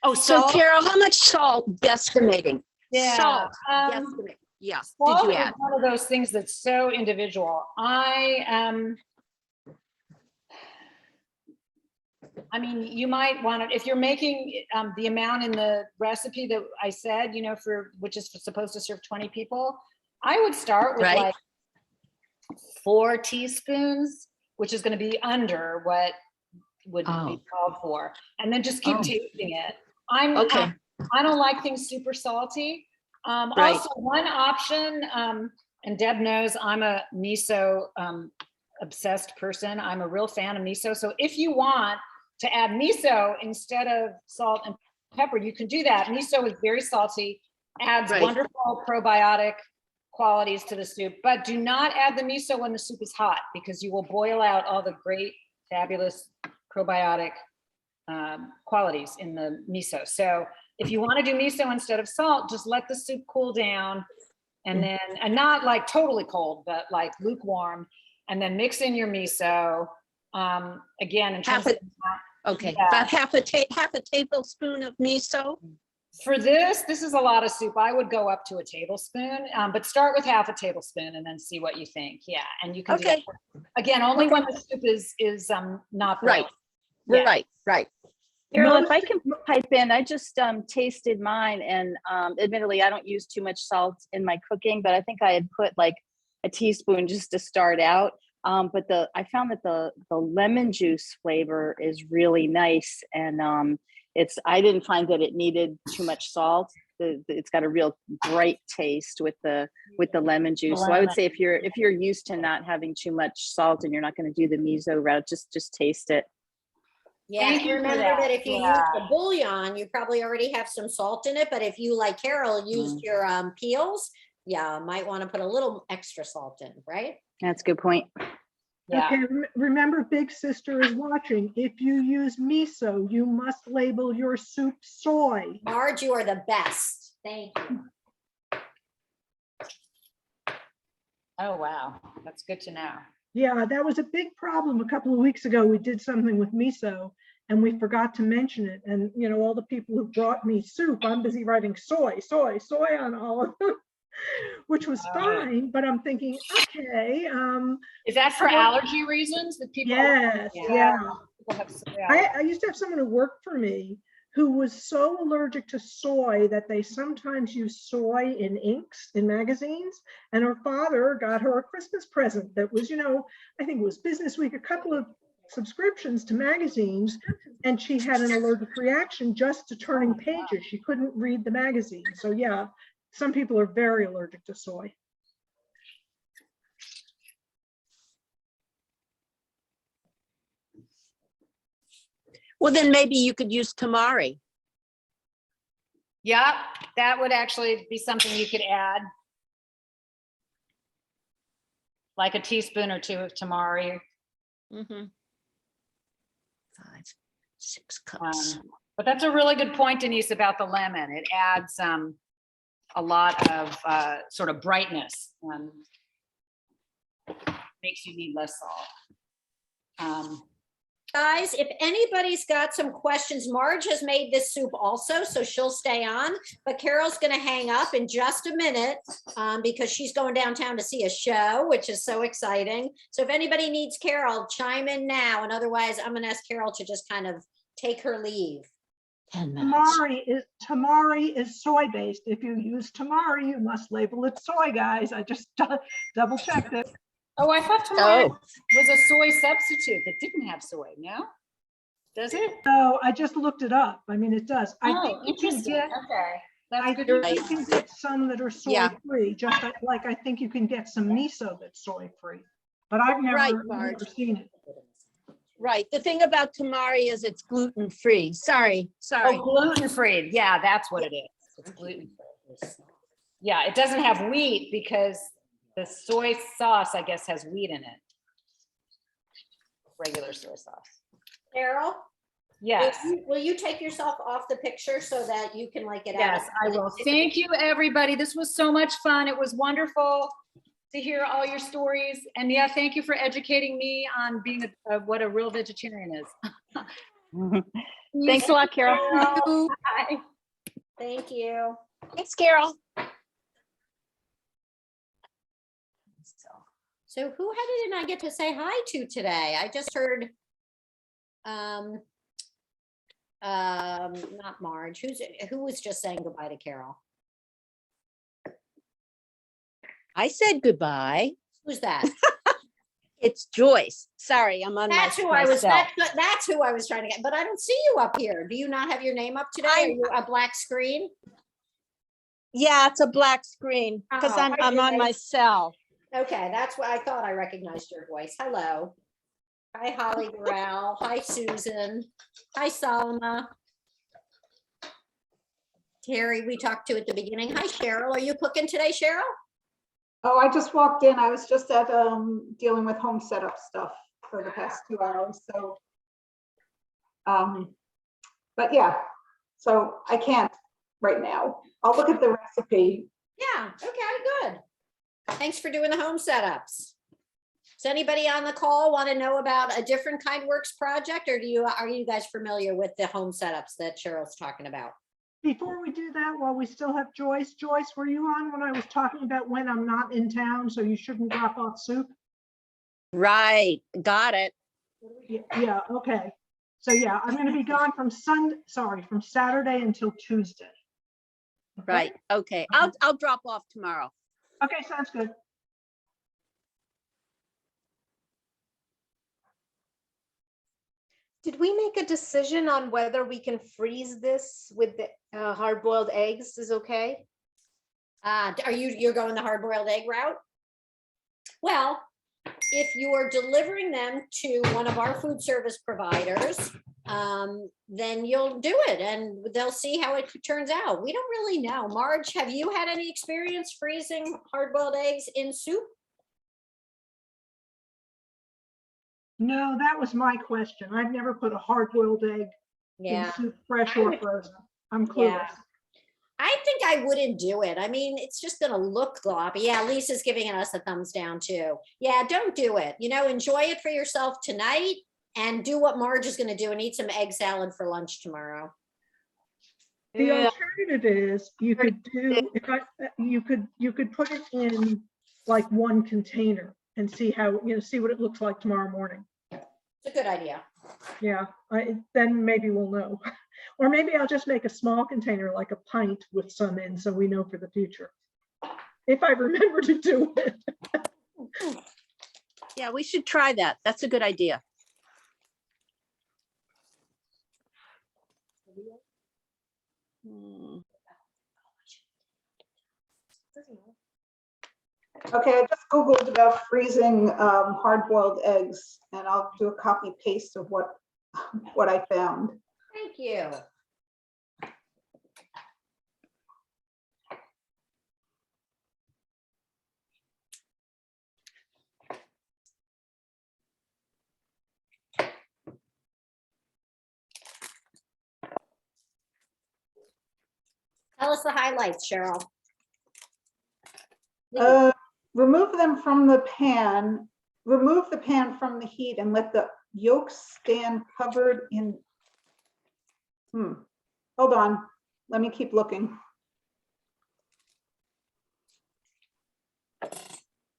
A: Oh,
H: So
A: salt.
H: Carol, how much salt guesstimating?
A: Yeah.
H: Salt, guesstimate. Yeah,
A: Salt
H: did you
A: is
H: add?
A: one of those things that's so individual. I mean, you might want it if you're making the amount in the recipe that I said, you know, which is supposed to serve 20 people. I would start with
H: Right.
A: like 4 teaspoons, which is going to be under what would be called for, and then just keep tasting it.
H: Okay.
A: I don't like things super salty.
H: Right.
A: Also, one option, and Deb knows I'm a miso obsessed person. I'm a real fan of miso. So if you want to add miso instead of salt and pepper, you can do that. Miso is very salty, adds
H: Right.
A: wonderful probiotic qualities to the soup, but do not add the miso when the soup is hot, because you will boil out all the great, fabulous probiotic qualities in the miso. So if you want to do miso instead of salt, just let the soup cool down, and then, and not like totally cold, but like lukewarm, and then mix in your miso. Again, in terms of,
H: Okay,
A: yeah.
H: about half a tablespoon of miso.
A: For this is a lot of soup. I would go up to a tablespoon, but start with half a tablespoon and then see what you think. Yeah, and you can do that. Again, only when the soup is not boiled.
H: Right.
A: Yeah.
H: Right.
I: Carol, if I can pipe in, I just tasted mine, and admittedly, I don't use too much salt in my cooking, but I think I had put like a teaspoon just to start out. But I found that the lemon juice flavor is really nice, and I didn't find that it needed too much salt. It's got a real bright taste with the lemon juice. So I would say if you're used to not having too much salt and you're not going to do the miso route, just taste it.
B: Yeah,
A: Thank you for
B: remember
A: that.
B: that if you use the bouillon, you probably already have some salt in it, but if you, like Carol, used your peels, yeah, might want to put a little extra salt in, right?
I: That's a good point.
A: Yeah.
C: Okay, remember, Big Sister is watching. If you use miso, you must label your soup soy.
B: Marge, you are the best. Thank you.
A: Oh, wow. That's good to know.
C: Yeah, that was a big problem a couple of weeks ago. We did something with miso and we forgot to mention it. And, you know, all the people who brought me soup, I'm busy writing soy on all of them, which was fine. But I'm thinking, okay.
A: Is that for allergy reasons that people?
C: Yes, yeah.
A: People have soy
C: I used to have someone who worked for me who was so allergic to soy that they sometimes use soy in inks in magazines. And her father got her a Christmas present that was, you know, I think it was Business Week, a couple of subscriptions to magazines, and she had an allergic reaction just to turning pages. She couldn't read the magazine. So yeah, some people are very allergic to soy.
H: Well, then maybe you could use tamari.
A: Yeah, that would actually be something you could add. Like a teaspoon or 2 of tamari.
H: 5, 6 cups.
A: But that's a really good point, Denise, about the lemon. It adds a lot of sort of brightness and makes you need less salt.
B: Guys, if anybody's got some questions, Marge has made this soup also, so she'll stay on, but Carol's going to hang up in just a minute because she's going downtown to see a show, which is so exciting. So if anybody needs Carol, chime in now, and otherwise I'm going to ask Carol to just kind of take her leave.
H: 10 minutes.
C: Tamari is soy based. If you use tamari, you must label it soy, guys. I just double checked it.
A: Oh, I thought tamari was a soy substitute that didn't have soy. No, does it?
C: No, I just looked it up. I mean, it does. I think you can
A: Interesting.
C: get.
A: Okay,
C: I
A: that's
C: think
A: good.
C: you can get some that are soy free, just like I think you can get some miso that's soy free. But I've never seen it.
H: Right. The thing about tamari is it's gluten free. Sorry.
A: Oh, gluten free. Yeah, that's what it is. It's gluten free. Yeah, it doesn't have wheat because the soy sauce, I guess, has wheat in it. Regular soy sauce.
B: Carol?
A: Yes.
B: Will you take yourself off the picture so that you can like get out?
A: Yes, I will. Thank you, everybody. This was so much fun. It was wonderful to hear all your stories. And yeah, thank you for educating me on being what a real vegetarian is.
I: Thanks a lot, Carol.
A: Bye.
B: Thank you.
H: Thanks, Carol.
B: So who didn't I get to say hi to today? I just heard, not Marge. Who was just saying goodbye to Carol?
H: I said goodbye.
B: Who's that?
H: It's Joyce. Sorry, I'm on
B: That's who I was. That's who I was trying to get. But I don't see you up here. Do you not have your name up today? Are you a black screen?
H: Yeah, it's a black screen because
B: Oh,
H: I'm on my cell.
B: Okay, that's what I thought. I recognized your voice. Hello. Hi, Holly Doral. Hi, Susan. Hi, Salma. Terry, we talked to at the beginning. Hi, Cheryl. Are you cooking today, Cheryl?
J: Oh, I just walked in. I was just at dealing with home setup stuff for the past 2 hours. So, but yeah, so I can't right now. I'll look at the recipe.
B: Yeah. Okay, good. Thanks for doing the home setups. Does anybody on the call want to know about a different KindWorks project, or are you guys familiar with the home setups that Cheryl's talking about?
C: Before we do that, while we still have Joyce, were you on when I was talking about when I'm not in town, so you shouldn't drop off soup?
H: Right, got it.
C: Yeah, okay. So yeah, I'm gonna be gone from from Saturday until Tuesday. Okay?
H: Right, okay. I'll drop off tomorrow.
C: Okay, sounds good.
E: Did we make a decision on whether we can freeze this with the hard-boiled eggs is okay?
B: You're going the hard-boiled egg route? Well, if you are delivering them to one of our food service providers, then you'll do it and they'll see how it turns out. We don't really know. Marge, have you had any experience freezing hard-boiled eggs in soup?
C: No, that was my question. I've never put a hard-boiled egg in soup, fresh or frozen. I'm clueless.
B: Yeah. I think I wouldn't do it. I mean, it's just gonna look gloppy. Yeah, Lisa's giving us a thumbs down too. Yeah, don't do it. Enjoy it for yourself tonight and do what Marge is gonna do and eat some egg salad for lunch tomorrow.
C: The alternative is you could put it in like one container and see how, see what it looks like tomorrow morning.
B: It's a good idea.
C: Yeah, then maybe we'll know. Or maybe I'll just make a small container, like a pint with some in, so we know for the future. If I remember to do it.
H: Yeah, we should try that. That's a good idea.
J: Okay, I just Googled about freezing hard-boiled eggs, and I'll do a copy paste of what I found.
B: Thank you. Tell us the highlights, Cheryl.
J: Remove them from the pan. Remove the pan from the heat and let the yolks stand covered in. Hold on. Let me keep looking.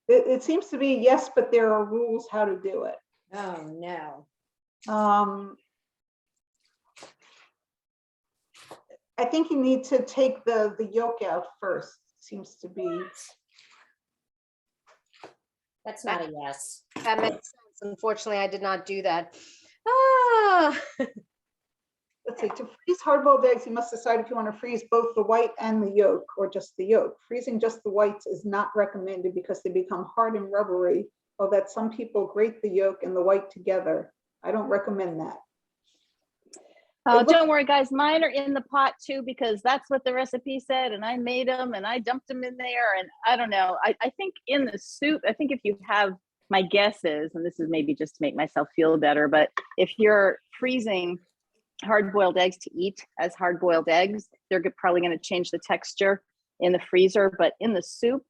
J: It seems to be yes, but there are rules how to do it.
B: Oh, no.
J: I think you need to take the yolk out first. Seems to be.
B: That's not a yes.
E: That makes sense. Unfortunately, I did not do that. Ah.
J: Let's see, to freeze hard-boiled eggs, you must decide if you want to freeze both the white and the yolk or just the yolk. Freezing just the whites is not recommended because they become hard and rubbery, or that some people grate the yolk and the white together. I don't recommend that.
I: Oh, don't worry, guys. Mine are in the pot too, because that's what the recipe said, and I made them and I dumped them in there. And I don't know. I think in the soup, I think if you have, my guess is, and this is maybe just to make myself feel better, but if you're freezing hard-boiled eggs to eat as hard-boiled eggs, they're probably going to change the texture in the freezer. But in the soup,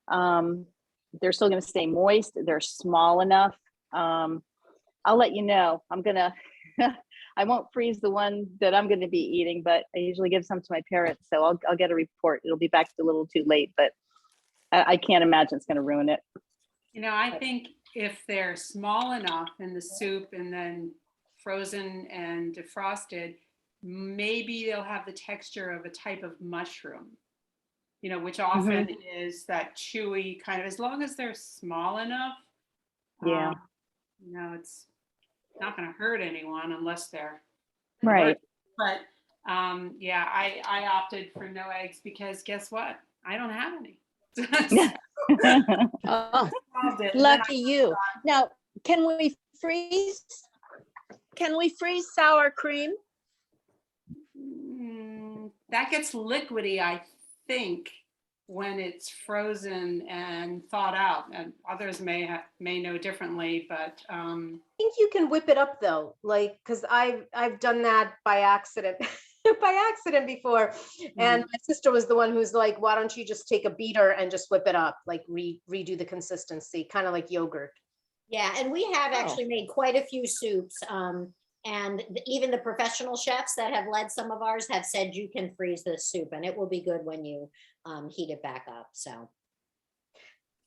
I: they're still going to stay moist. They're small enough. I'll let you know. I'm gonna. I won't freeze the one that I'm going to be eating, but I usually give some to my parents, so I'll get a report. It'll be back a little too late, but I can't imagine it's going to ruin it.
K: You know, I think if they're small enough in the soup and then frozen and defrosted, maybe they'll have the texture of a type of mushroom, you know, which often is that chewy kind of, as long as they're small enough.
I: Yeah.
K: You know, it's not going to hurt anyone unless they're
I: right.
K: But yeah, I opted for no eggs because guess what? I don't have any.
H: Oh, lucky you. Now, can we freeze sour cream?
K: That gets liquidy, I think, when it's frozen and thawed out, and others may know differently, but
E: I think you can whip it up though, like, because I've done that by accident before, and my sister was the one who's like, why don't you just take a beater and just whip it up, like redo the consistency, kind of like yogurt.
B: Yeah, and we have actually made quite a few soups. And even the professional chefs that have led some of ours have said you can freeze this soup and it will be good when you heat it back up. So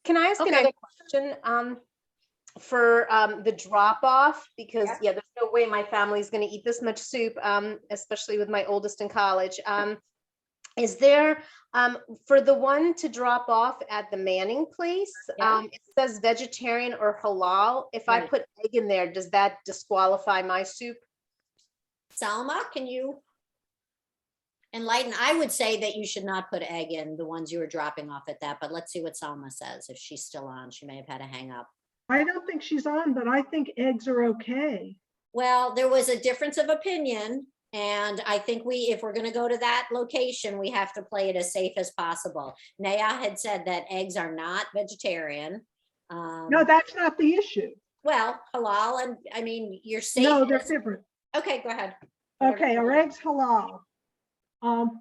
E: can I ask another question for the drop off? Because yeah, there's no way my family's going to eat this much soup, especially with my oldest in college. Is there for the one to drop off at the Manning place, it says vegetarian or halal. If I put egg in there, does that disqualify my soup?
B: Salma, can you enlighten? I would say that you should not put egg in the ones you were dropping off at that, but let's see what Salma says. If she's still on, she may have had a hang up.
C: I don't think she's on, but I think eggs are okay.
B: Well, there was a difference of opinion. And I think if we're going to go to that location, we have to play it as safe as possible. Naya had said that eggs are not vegetarian.
C: No, that's not the issue.
B: Well, halal, and I mean, you're safe.
C: No, they're different.
B: Okay, go ahead.
C: Okay, are eggs halal?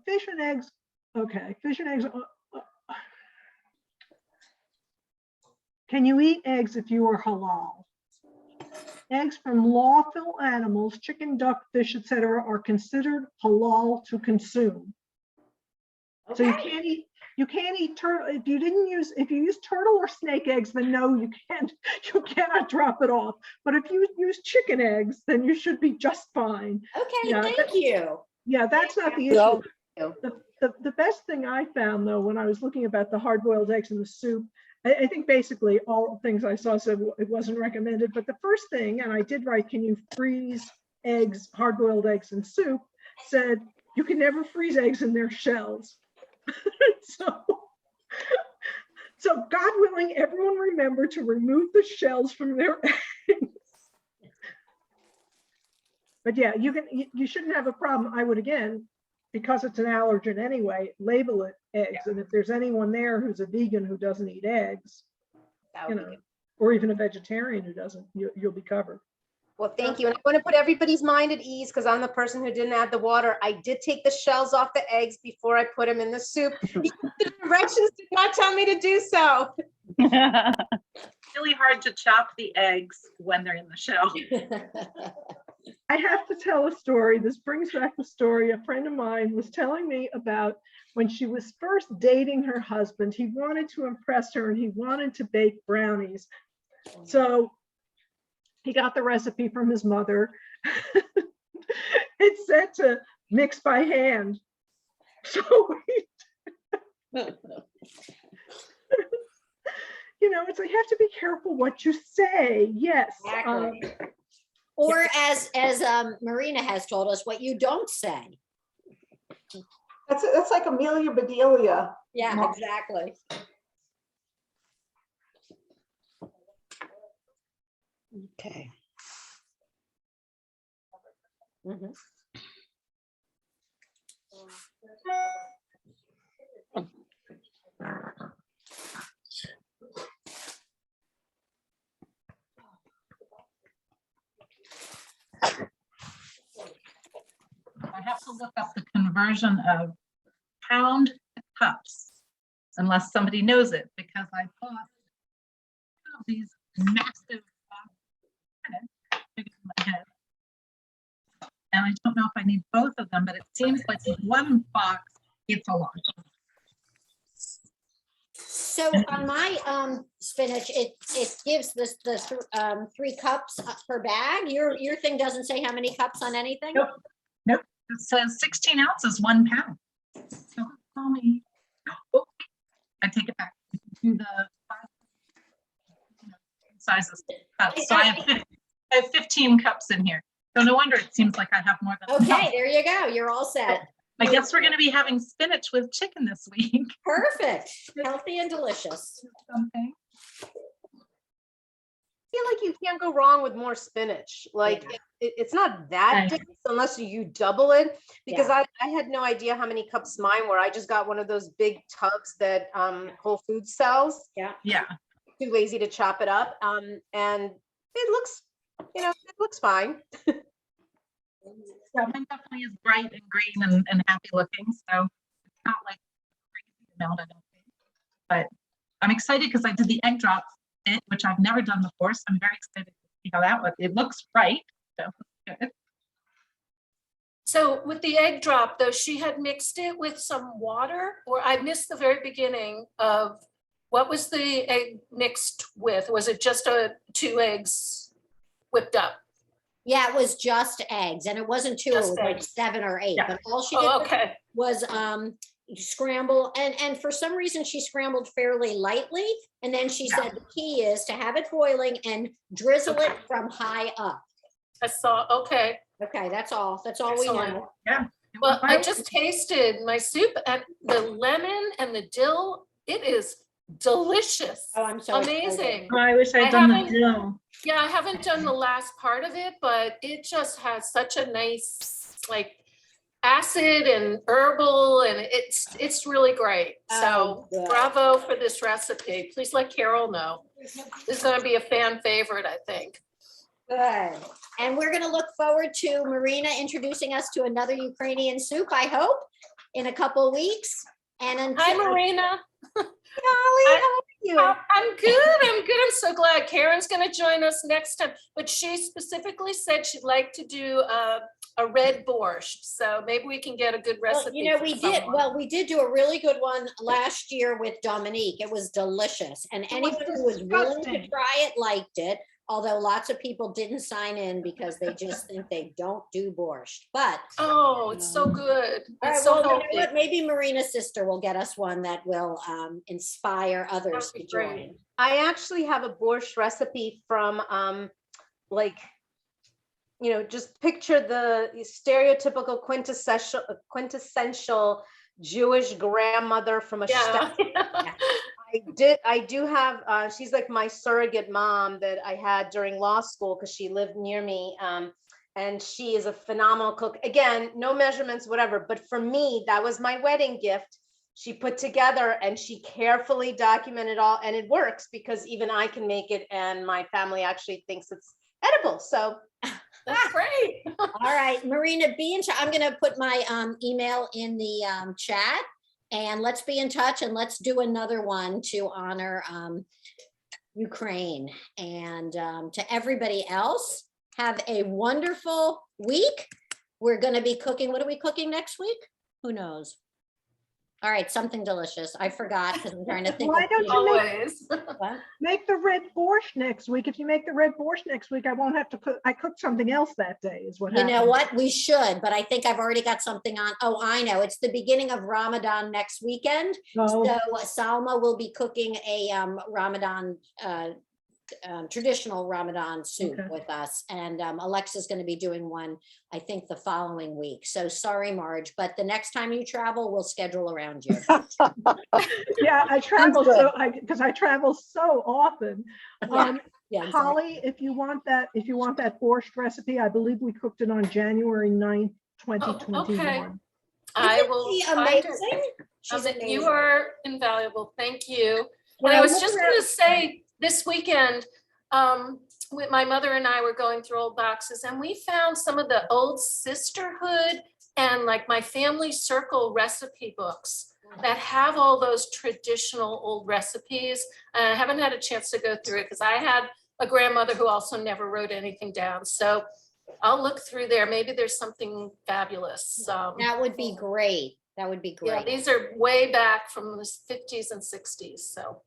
C: Fish and eggs, okay, fish and eggs. Can you eat eggs if you are halal? Eggs from lawful animals, chicken, duck, fish, etc., are considered halal to consume. Okay. So you can't eat turtle. If you use turtle or snake eggs, then no, you cannot drop it off. But if you use chicken eggs, then you should be just fine.
B: Okay, thank you.
C: Yeah, that's not the issue. The best thing I found though, when I was looking about the hard-boiled eggs in the soup, I think basically all the things I saw said it wasn't recommended, but the first thing, and I did write, can you freeze eggs, hard-boiled eggs in soup, said you can never freeze eggs in their shells. So God willing, everyone remember to remove the shells from their eggs. But yeah, you shouldn't have a problem. I would, again, because it's an allergen anyway, label it eggs. And if there's anyone there who's a vegan who doesn't eat eggs, or even a vegetarian who doesn't, you'll be covered.
E: Well, thank you. And I want to put everybody's mind at ease because I'm the person who didn't add the water. I did take the shells off the eggs before I put them in the soup. The directions did not tell me to do so.
L: Really hard to chop the eggs when they're in the shell.
C: I have to tell a story. This brings back the story a friend of mine was telling me about when she was first dating her husband. He wanted to impress her and he wanted to bake brownies. So he got the recipe from his mother. It said to mix by hand. So it's like you have to be careful what you say. Yes.
B: Exactly. Or as Marina has told us, what you don't say.
J: That's like Amelia Bedelia.
B: Yeah, exactly.
H: Okay.
L: I have to look up the conversion of pound to cups, unless somebody knows it, because I bought two of these massive bigger than my head. And I don't know if I need both of them, but it seems like in one box, it's a lot.
B: So on my spinach, it gives this the 3 cups per bag. Your thing doesn't say how many cups on anything?
L: Nope. Nope. It says 16 ounces, 1 pound. So tell me, oh, I take it back. Do the sizes. So I have 15 cups in here. So no wonder it seems like I have more than
B: Okay, there you go. You're all set.
L: I guess we're going to be having spinach with chicken this week.
B: Perfect. Healthy and delicious.
L: Something.
E: I feel like you can't go wrong with more spinach. Like it's not that dense unless you double it, because I had no idea how many cups mine were. I just got one of those big tubs that Whole Foods sells.
B: Yeah.
E: Too lazy to chop it up. And it looks, it looks fine.
L: Yeah, mine definitely is bright and green and happy looking. So it's not like a crazy amount, I don't think. But I'm excited because I did the egg drop bit, which I've never done before. So I'm very excited to see how that looks. It looks bright. So good.
F: So with the egg drop though, she had mixed it with some water, or I missed the very beginning of what was the egg mixed with? Was it just 2 eggs whipped up?
B: Yeah, it was just eggs, and it wasn't 2,
F: Just
B: it was like
F: eggs.
B: 7 or 8.
L: Yeah.
B: But all she did
F: Oh, okay.
B: was scramble, and for some reason she scrambled fairly lightly, and then she said the key is to have it boiling and drizzle it from high up.
F: I saw, okay.
B: Okay, that's all we
F: Excellent.
B: know.
L: Yeah.
F: Well, I just tasted my soup and the lemon and the dill. It is delicious.
B: Oh, I'm so excited.
F: amazing.
L: Oh, I wish I'd
F: I
L: done the
F: haven't-
L: dill.
F: Yeah, I haven't done the last part of it, but it just has such a nice, like, acid and herbal, and it's really great.
B: Oh,
F: So
B: good.
F: bravo for this recipe. Please let Carol know. This is gonna be a fan favorite, I think.
B: Good. And we're going to look forward to Marina introducing us to another Ukrainian soup, I hope, in a couple of weeks. And
F: Hi,
B: until
F: Marina.
B: Holly, how are you?
F: I'm good. I'm so glad. Karen's gonna join us next time, but she specifically said she'd like to do a red borscht. So maybe we can get a good
B: Well,
F: recipe.
B: you know,
F: from
B: we did.
F: someone.
B: Well, we did do a really good one last year with Dominique. It was delicious, and anyone who was willing to
C: disgusting.
B: try it liked it. Although lots of people didn't sign in because they just think they don't do borscht. But
F: Oh, it's so good.
B: all right,
F: It's so
B: well, you know
F: healthy.
B: what? Maybe Marina's sister will get us one that will inspire others
F: That'd
B: to
F: be
B: join.
F: great.
E: I actually have a borscht recipe from like, just picture the stereotypical quintessential Jewish grandmother from a
F: Yeah.
E: I do have, she's like my surrogate mom that I had during law school because she lived near me. And she is a phenomenal cook. Again, no measurements, whatever. But for me, that was my wedding gift. She put together and she carefully documented all, and it works because even I can make it and my family actually thinks it's edible. So
F: That's great.
B: All right, Marina, be in touch. I'm going to put my email in the chat, and let's be in touch, and let's do another one to honor Ukraine. And to everybody else, have a wonderful week. We're going to be cooking. What are we cooking next week? Who knows? All right, something delicious. I forgot because I'm trying to think.
C: Why don't you
F: Always.
C: make the red borscht next week? If you make the red borscht next week, I won't have to cook. I cooked something else that day is what
B: You
C: happened.
B: know what? We should, but I think I've already got something on. Oh, I know. It's the beginning of Ramadan next weekend.
C: Oh.
B: So Salma will be cooking a Ramadan, traditional Ramadan soup
C: Okay.
B: with us. And Alexa's going to be doing one, I think, the following week. So sorry, Marge, but the next time you travel, we'll schedule around you.
C: Yeah, I travel
B: good.
C: because I travel so often.
B: Yeah. Yeah, exactly.
C: Holly, if you want that borscht recipe, I believe we cooked it on January 9th, 2021.
B: Isn't
M: will
B: she
M: find it.
B: amazing? She's amazing.
M: You are invaluable. Thank you.
B: Well,
M: And I was
B: look
M: just
B: around-
M: going to say this weekend, my mother and I were going through old boxes and we found some of the old sisterhood and like my family circle recipe books that have all those traditional old recipes. I haven't had a chance to go through it because I had a grandmother who also never wrote anything down. So I'll look through there. Maybe there's something fabulous.
B: That would be great. That would be
M: Yeah,
B: great.
M: these are way back from the 50s and 60s. So